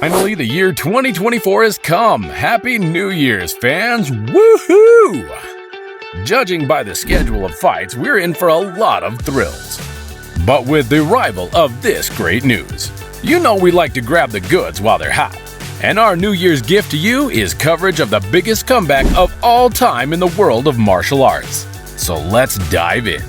Finally, the year 2024 has come. Happy New Year's, fans! Woohoo! Judging by the schedule of fights, we're in for a lot of thrills. But with the arrival of this great news, you know we like to grab the goods while they're hot. And our New Year's gift to you is coverage of the biggest comeback of all time in the world of martial arts. So let's dive in.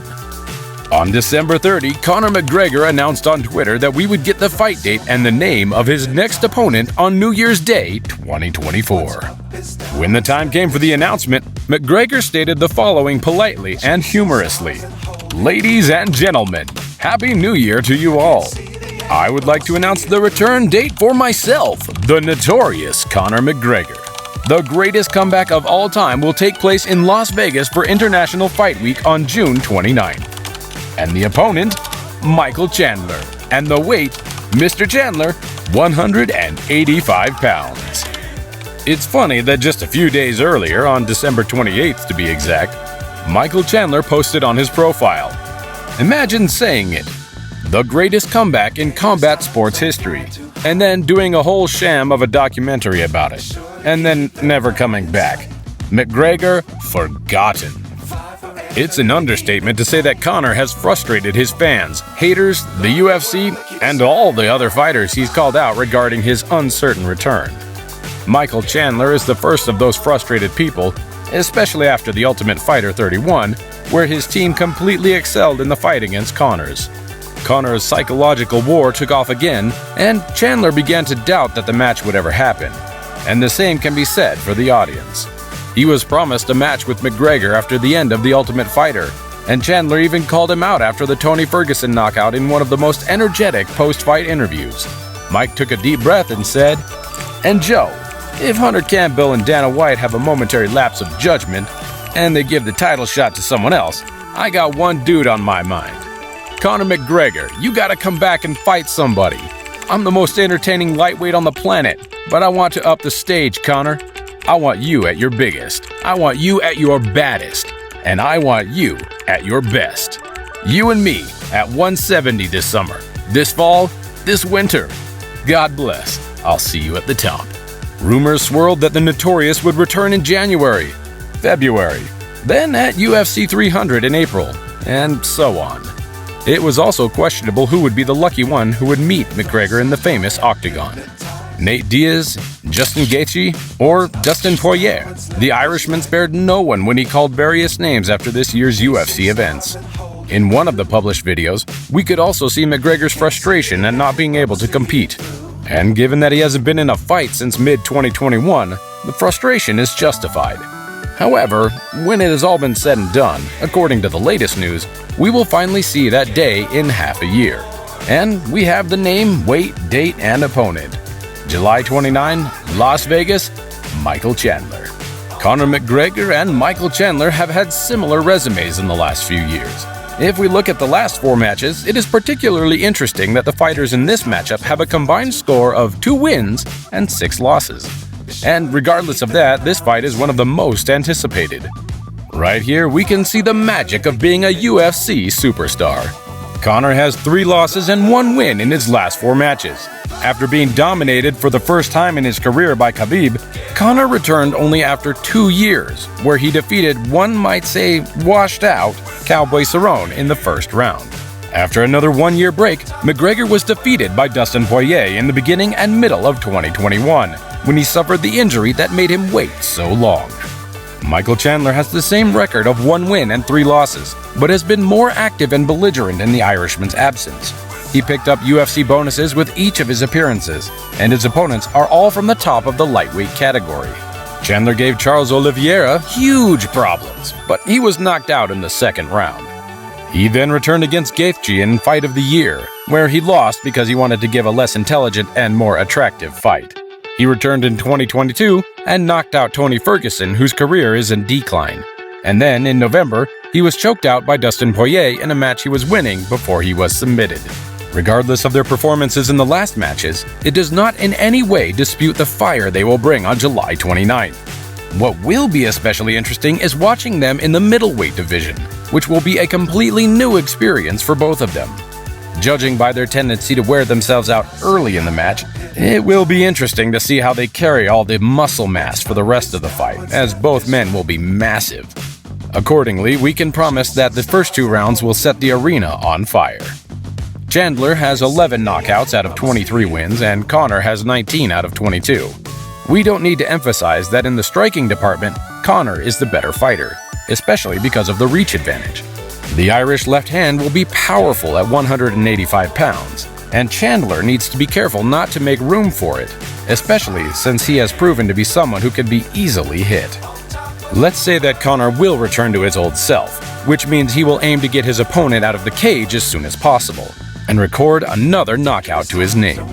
On December 30, Conor McGregor announced on Twitter that we would get the fight date and the name of his next opponent on New Year's Day 2024. When the time came for the announcement, McGregor stated the following politely and humorously: "Ladies and gentlemen, Happy New Year to you all. I would like to announce the return date for myself, the notorious Conor McGregor. The greatest comeback of all time will take place in Las Vegas for International Fight Week on June 29th. And the opponent, Michael Chandler. And the weight, Mr. Chandler, 185 pounds. It's funny that just a few days earlier, on December 28th to be exact, Michael Chandler posted on his profile, "Imagine saying it, the greatest comeback in combat sports history, and then doing a whole sham of a documentary about it, and then never coming back. McGregor forgotten." It's an understatement to say that Conor has frustrated his fans, haters, the UFC, and all the other fighters he's called out regarding his uncertain return. Michael Chandler is the first of those frustrated people, especially after The Ultimate Fighter 31, where his team completely excelled in the fight against Conor's. Conor's psychological war took off again, and Chandler began to doubt that the match would ever happen. And the same can be said for the audience. He was promised a match with McGregor after the end of The Ultimate Fighter, and Chandler even called him out after the Tony Ferguson knockout in one of the most energetic post-fight interviews. Mike took a deep breath and said, "And Joe, if Hunter Campbell and Dana White have a momentary lapse of judgment, and they give the title shot to someone else, I got one dude on my mind. Conor McGregor, you gotta come back and fight somebody. I'm the most entertaining lightweight on the planet, but I want to up the stage, Conor. I want you at your biggest. I want you at your baddest. And I want you at your best. You and me at 170 this summer, this fall, this winter. God bless. I'll see you at the top." Rumors swirled that the Notorious would return in January, February, then at UFC 300 in April, and so on. It was also questionable who would be the lucky one who would meet McGregor in the famous octagon. Nate Diaz, Justin Gaethje, or Dustin Poirier. The Irishman spared no one when he called various names after this year's UFC events. In one of the published videos, we could also see McGregor's frustration at not being able to compete. And given that he hasn't been in a fight since mid-2021, the frustration is justified. However, when it has all been said and done, according to the latest news, we will finally see that day in half a year. And we have the name, weight, date, and opponent. July 29, Las Vegas, Michael Chandler. Conor McGregor and Michael Chandler have had similar resumes in the last few years. If we look at the last 4 matches, it is particularly interesting that the fighters in this matchup have a combined score of 2 wins and 6 losses. And regardless of that, this fight is one of the most anticipated. Right here, we can see the magic of being a UFC superstar. Conor has 3 losses and 1 win in his last 4 matches. After being dominated for the first time in his career by Khabib, Conor returned only after 2 years, where he defeated, one might say, washed-out Cowboy Cerrone in the first round. After another 1-year break, McGregor was defeated by Dustin Poirier in the beginning and middle of 2021, when he suffered the injury that made him wait so long. Michael Chandler has the same record of 1 win and 3 losses, but has been more active and belligerent in the Irishman's absence. He picked up UFC bonuses with each of his appearances, and his opponents are all from the top of the lightweight category. Chandler gave Charles Oliveira huge problems, but he was knocked out in the second round. He then returned against Gaethje in Fight of the Year, where he lost because he wanted to give a less intelligent and more attractive fight. He returned in 2022 and knocked out Tony Ferguson, whose career is in decline. And then, in November, he was choked out by Dustin Poirier in a match he was winning before he was submitted. Regardless of their performances in the last matches, it does not in any way dispute the fire they will bring on July 29th. What will be especially interesting is watching them in the middleweight division, which will be a completely new experience for both of them. Judging by their tendency to wear themselves out early in the match, it will be interesting to see how they carry all the muscle mass for the rest of the fight, as both men will be massive. Accordingly, we can promise that the first 2 rounds will set the arena on fire. Chandler has 11 knockouts out of 23 wins, and Conor has 19 out of 22. We don't need to emphasize that in the striking department, Conor is the better fighter, especially because of the reach advantage. The Irish left hand will be powerful at 185 pounds, and Chandler needs to be careful not to make room for it, especially since he has proven to be someone who can be easily hit. Let's say that Conor will return to his old self, which means he will aim to get his opponent out of the cage as soon as possible, and record another knockout to his name.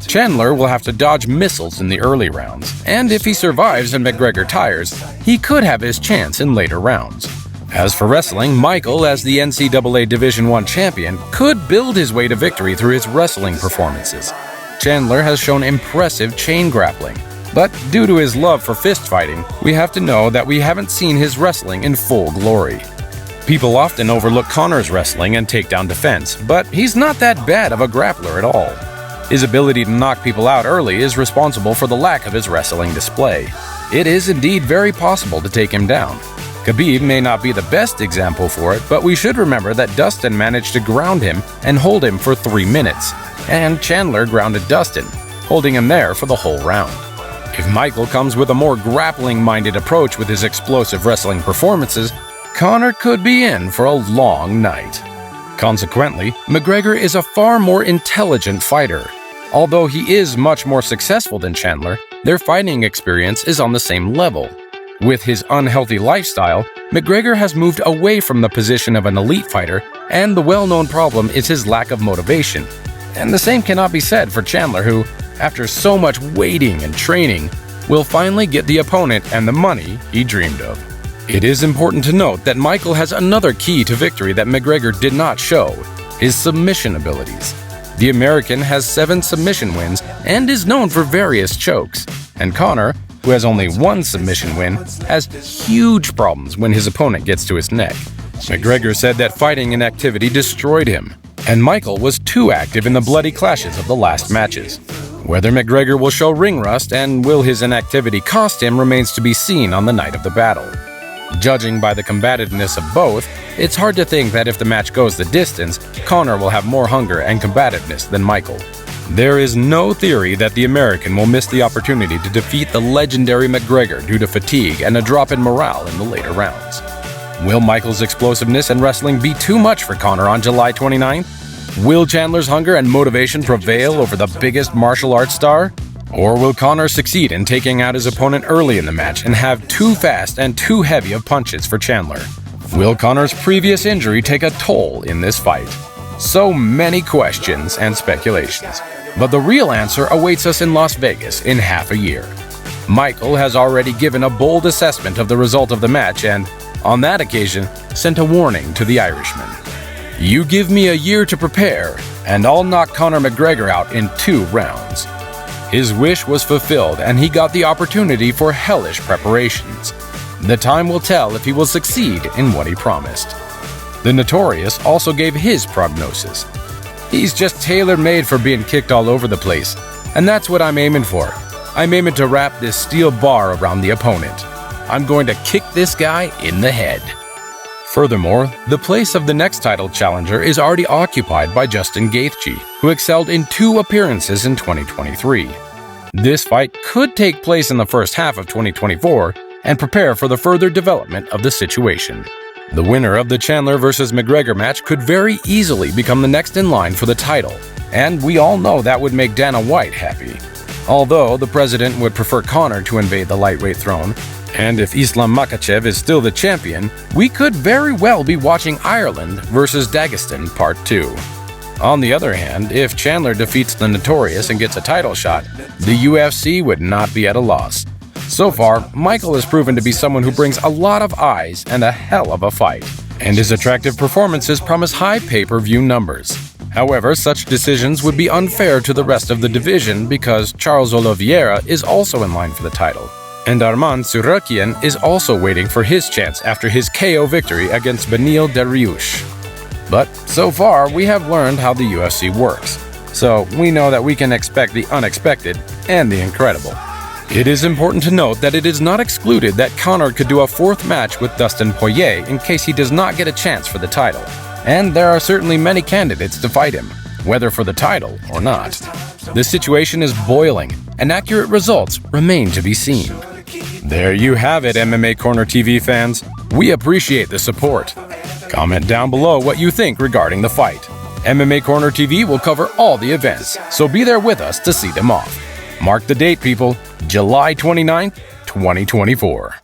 Chandler will have to dodge missiles in the early rounds, and if he survives and McGregor tires, he could have his chance in later rounds. As for wrestling, Michael, as the NCAA Division I champion, could build his way to victory through his wrestling performances. Chandler has shown impressive chain grappling, but due to his love for fist fighting, we have to know that we haven't seen his wrestling in full glory. People often overlook Conor's wrestling and takedown defense, but he's not that bad of a grappler at all. His ability to knock people out early is responsible for the lack of his wrestling display. It is indeed very possible to take him down. Khabib may not be the best example for it, but we should remember that Dustin managed to ground him and hold him for 3 minutes, and Chandler grounded Dustin, holding him there for the whole round. If Michael comes with a more grappling-minded approach with his explosive wrestling performances, Conor could be in for a long night. Consequently, McGregor is a far more intelligent fighter. Although he is much more successful than Chandler, their fighting experience is on the same level. With his unhealthy lifestyle, McGregor has moved away from the position of an elite fighter, and the well-known problem is his lack of motivation. And the same cannot be said for Chandler, who, after so much waiting and training, will finally get the opponent and the money he dreamed of. It is important to note that Michael has another key to victory that McGregor did not show: his submission abilities. The American has 7 submission wins and is known for various chokes, and Conor, who has only 1 submission win, has huge problems when his opponent gets to his neck. McGregor said that fighting inactivity destroyed him, and Michael was too active in the bloody clashes of the last matches. Whether McGregor will show ring rust and will his inactivity cost him remains to be seen on the night of the battle. Judging by the combativeness of both, it's hard to think that if the match goes the distance, Conor will have more hunger and combativeness than Michael. There is no theory that the American will miss the opportunity to defeat the legendary McGregor due to fatigue and a drop in morale in the later rounds. Will Michael's explosiveness and wrestling be too much for Conor on July 29th? Will Chandler's hunger and motivation prevail over the biggest martial arts star? Or will Conor succeed in taking out his opponent early in the match and have too fast and too heavy of punches for Chandler? Will Conor's previous injury take a toll in this fight? So many questions and speculations. But the real answer awaits us in Las Vegas in half a year. Michael has already given a bold assessment of the result of the match and, on that occasion, sent a warning to the Irishman. You give me a year to prepare, and I'll knock Conor McGregor out in 2 rounds. His wish was fulfilled, and he got the opportunity for hellish preparations. The time will tell if he will succeed in what he promised. The Notorious also gave his prognosis. He's just tailor-made for being kicked all over the place, and that's what I'm aiming for. I'm aiming to wrap this steel bar around the opponent. I'm going to kick this guy in the head. Furthermore, the place of the next title challenger is already occupied by Justin Gaethje, who excelled in 2 appearances in 2023. This fight could take place in the first half of 2024 and prepare for the further development of the situation. The winner of the Chandler vs. McGregor match could very easily become the next in line for the title, and we all know that would make Dana White happy. Although the president would prefer Conor to invade the lightweight throne, and if Islam Makhachev is still the champion, we could very well be watching Ireland vs. Dagestan Part 2. On the other hand, if Chandler defeats the Notorious and gets a title shot, the UFC would not be at a loss. So far, Michael has proven to be someone who brings a lot of eyes and a hell of a fight, and his attractive performances promise high pay-per-view numbers. However, such decisions would be unfair to the rest of the division because Charles Oliveira is also in line for the title, and Arman Tsarukyan is also waiting for his chance after his KO victory against Beneil Dariush. But so far, we have learned how the UFC works, so we know that we can expect the unexpected and the incredible. It is important to note that it is not excluded that Conor could do a fourth match with Dustin Poirier in case he does not get a chance for the title. And there are certainly many candidates to fight him, whether for the title or not. The situation is boiling, and accurate results remain to be seen. There you have it, MMA Corner TV fans. We appreciate the support. Comment down below what you think regarding the fight. MMA Corner TV will cover all the events, so be there with us to see them off. Mark the date, people, July 29th, 2024.